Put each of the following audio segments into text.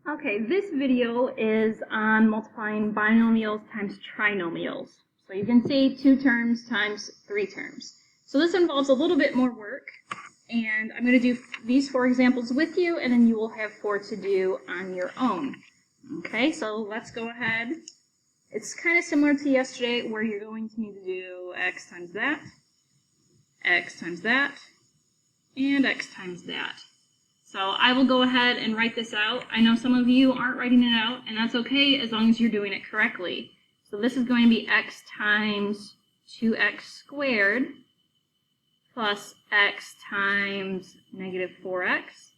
Okay, this video is on multiplying binomials times trinomials. So you can see 2 terms times 3 terms. So this involves a little bit more work, and I'm going to do these 4 examples with you, and then you will have 4 to do on your own. Okay, so let's go ahead. It's kind of similar to yesterday, where you're going to need to do x times that, and x times that. So I will go ahead and write this out. I know some of you aren't writing it out, and that's okay as long as you're doing it correctly. So this is going to be x times 2x squared plus x times negative 4x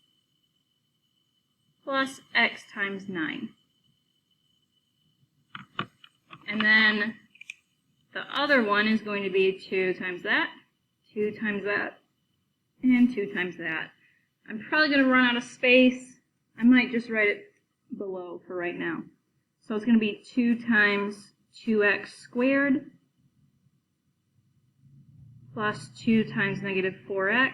plus x times 9. And then the other one is going to be 2 times that, 2 times that, and 2 times that. I'm probably going to run out of space. I might just write it below for right now. So it's going to be 2 times 2x squared plus 2 times negative 4x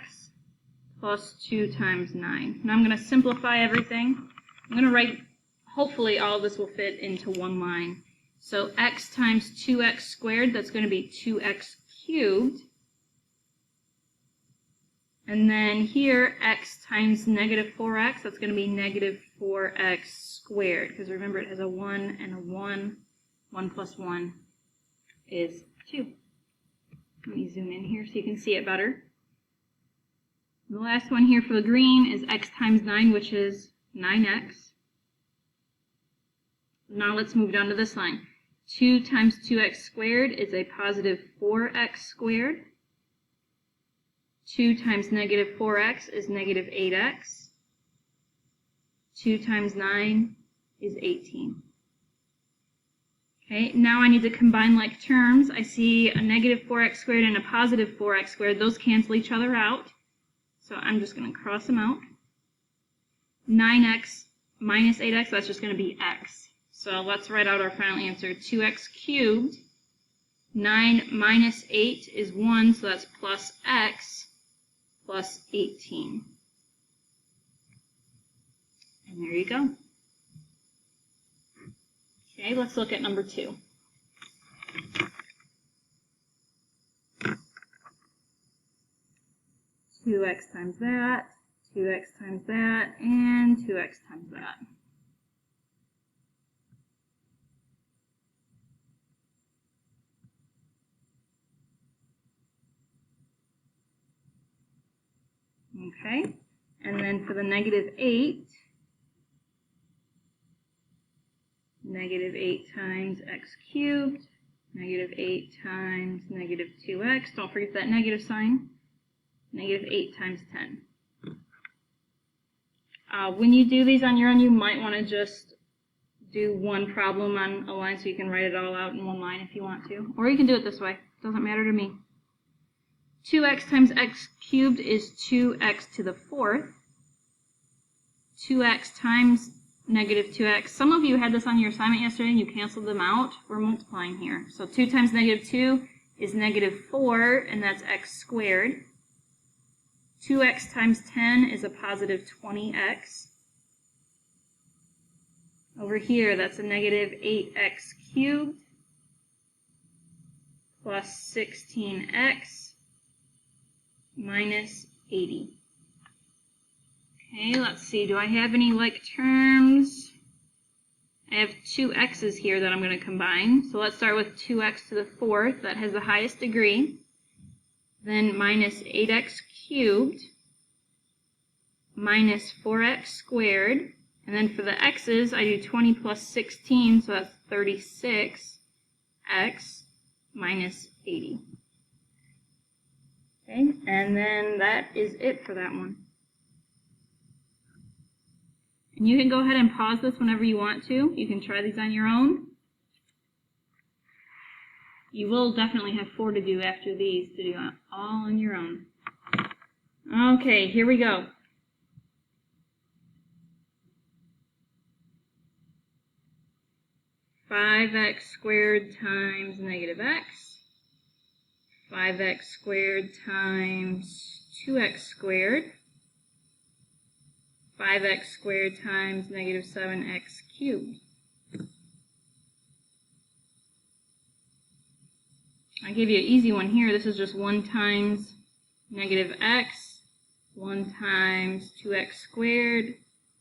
plus 2 times 9. Now I'm going to simplify everything. I'm going to write, hopefully all of this will fit into one line. So x times 2x squared, that's going to be 2x cubed. And then here, x times negative 4x, that's going to be negative 4x squared. Because remember, it has a 1 and a 1. 1 plus 1 is 2. Let me zoom in here so you can see it better. The last one here for the green is x times 9, which is 9x. Now let's move down to this line. 2 times 2x squared is a positive 4x squared. 2 times negative 4x is negative 8x. 2 times 9 is 18. Okay, now I need to combine like terms. I see a negative 4x squared and a positive 4x squared. Those cancel each other out. So I'm just going to cross them out. 9x minus 8x, that's just going to be x. So let's write out our final answer. 2x cubed. 9 minus 8 is 1, so that's plus x. Plus 18. And there you go. Okay, let's look at number 2. Two x times that, 2x times that, and 2x times that. Okay, and then for the negative 8, negative 8 times x cubed, negative 8 times negative 2x, don't forget that negative sign, negative 8 times 10. When you do these on your own, you might want to just do one problem on a line so you can write it all out in one line if you want to. Or you can do it this way, it doesn't matter to me. 2x times x cubed is 2x to the 4th. 2x times negative 2x. Some of you had this on your assignment yesterday and you canceled them out. We're multiplying here. So 2 times negative 2 is negative 4, and that's x squared. 2x times 10 is a positive 20x. Over here, that's a negative 8x cubed plus 16x. Minus 80. Okay, let's see. Do I have any like terms? I have 2 x's here that I'm going to combine. So let's start with 2x to the 4th. That has the highest degree. Then minus 8x cubed minus 4x squared. And then for the x's, I do 20 plus 16, so that's 36x minus 80. Okay, and then that is it for that one. And you can go ahead and pause this whenever you want to. You can try these on your own. You will definitely have 4 to do after these to do all on your own. Okay, here we go. $5x squared times negative x. 5x squared times 2x squared 5x squared times negative 7x cubed. I gave you an easy one here. This is just 1 times negative x, 1 times 2x squared,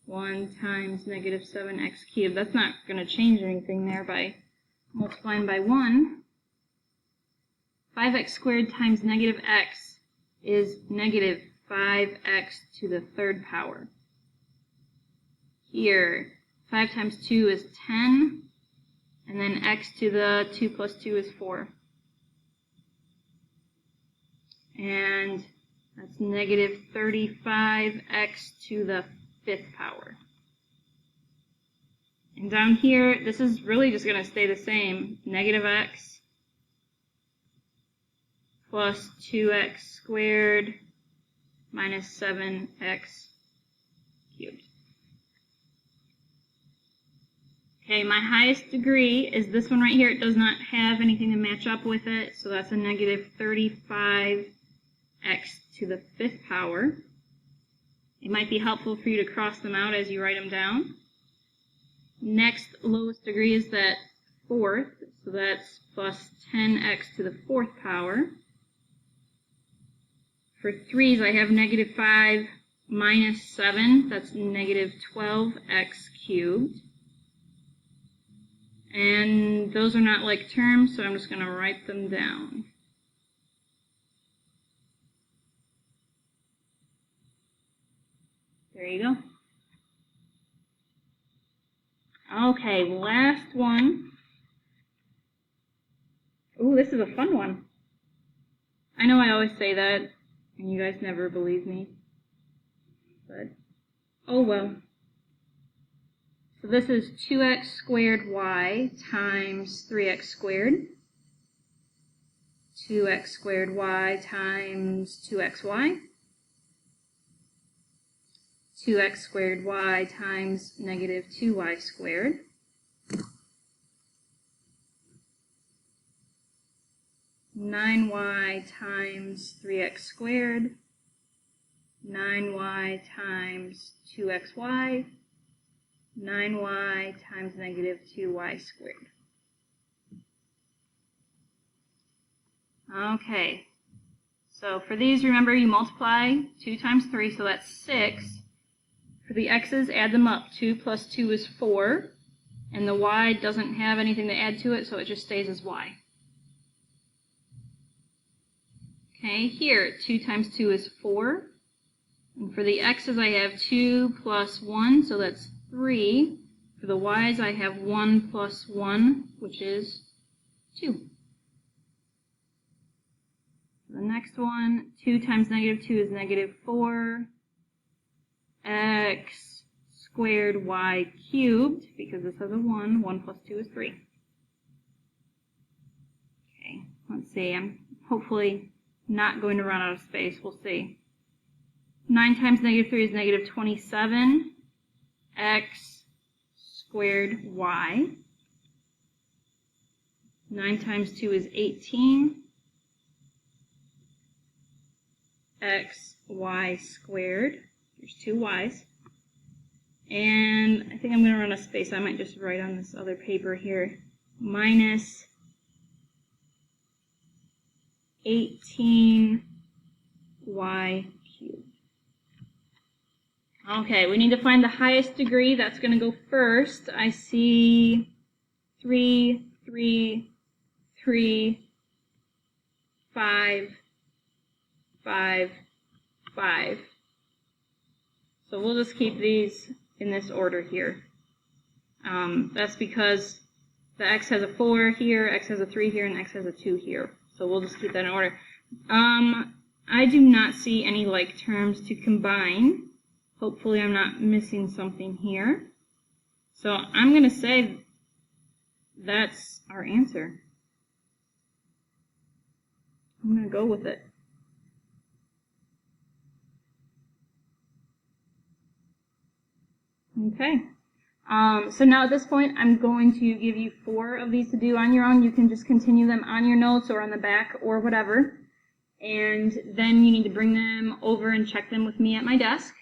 1 times negative 7x cubed. That's not going to change anything there by multiplying by 1. 5x squared times negative x is negative 5x to the third power. Here, 5 times 2 is 10, and then x to the 2 plus 2 is 4. And that's negative 35x to the fifth power. And down here, this is really just going to stay the same. Negative x plus 2x squared minus 7x cubed. Okay, my highest degree is this one right here. It does not have anything to match up with it, so that's a negative 35x to the fifth power. It might be helpful for you to cross them out as you write them down. Next lowest degree is that fourth, so that's plus 10x to the fourth power. For threes, I have negative 5 minus 7, that's negative 12x cubed. And those are not like terms, so I'm just going to write them down. There you go. Okay, last one. Ooh, this is a fun one. I know I always say that, and you guys never believe me. But, oh well. So this is 2x squared y times 3x squared. 2x squared y times 2xy. 2x squared y times negative 2y squared. Nine y times 3x squared. 9y times 2xy. 9y times negative 2y squared. Okay, so for these, remember you multiply 2 times 3, so that's 6. For the x's, add them up. 2 plus 2 is 4, and the y doesn't have anything to add to it, so it just stays as y. Okay, here, 2 times 2 is 4. And for the x's, I have 2 plus 1, so that's 3. For the y's, I have 1 plus 1, which is 2. The next one, 2 times negative 2 is negative 4. X squared y cubed, because this has a 1. 1 plus 2 is 3. Okay, let's see. I'm hopefully not going to run out of space. We'll see. 9 times negative 3 is negative 27. X squared y. 9 times 2 is 18. X y squared. There's 2 y's. And I think I'm going to run out of space. I might just write on this other paper here. Minus 18y cubed. Okay, we need to find the highest degree. That's going to go first. I see 3, 3, 3, 5, 5, 5. So we'll just keep these in this order here. That's because the x has a 4 here, x has a 3 here, and x has a 2 here. So we'll just keep that in order. I do not see any like terms to combine. Hopefully I'm not missing something here. So I'm going to say that's our answer. I'm going to go with it. Okay. So now at this point, I'm going to give you 4 of these to do on your own. You can just continue them on your notes or on the back or whatever. And then you need to bring them over and check them with me at my desk.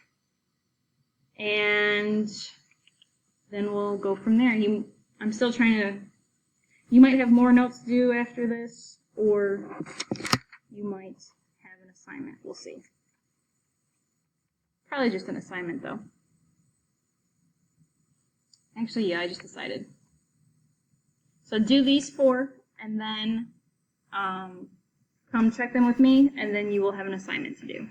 and then we'll go from there. I'm still trying to, you might have more notes to do after this, or you might have an assignment. We'll see. Probably just an assignment, though. Actually, yeah, I just decided. So do these 4, and then come check them with me, and then you will have an assignment to do.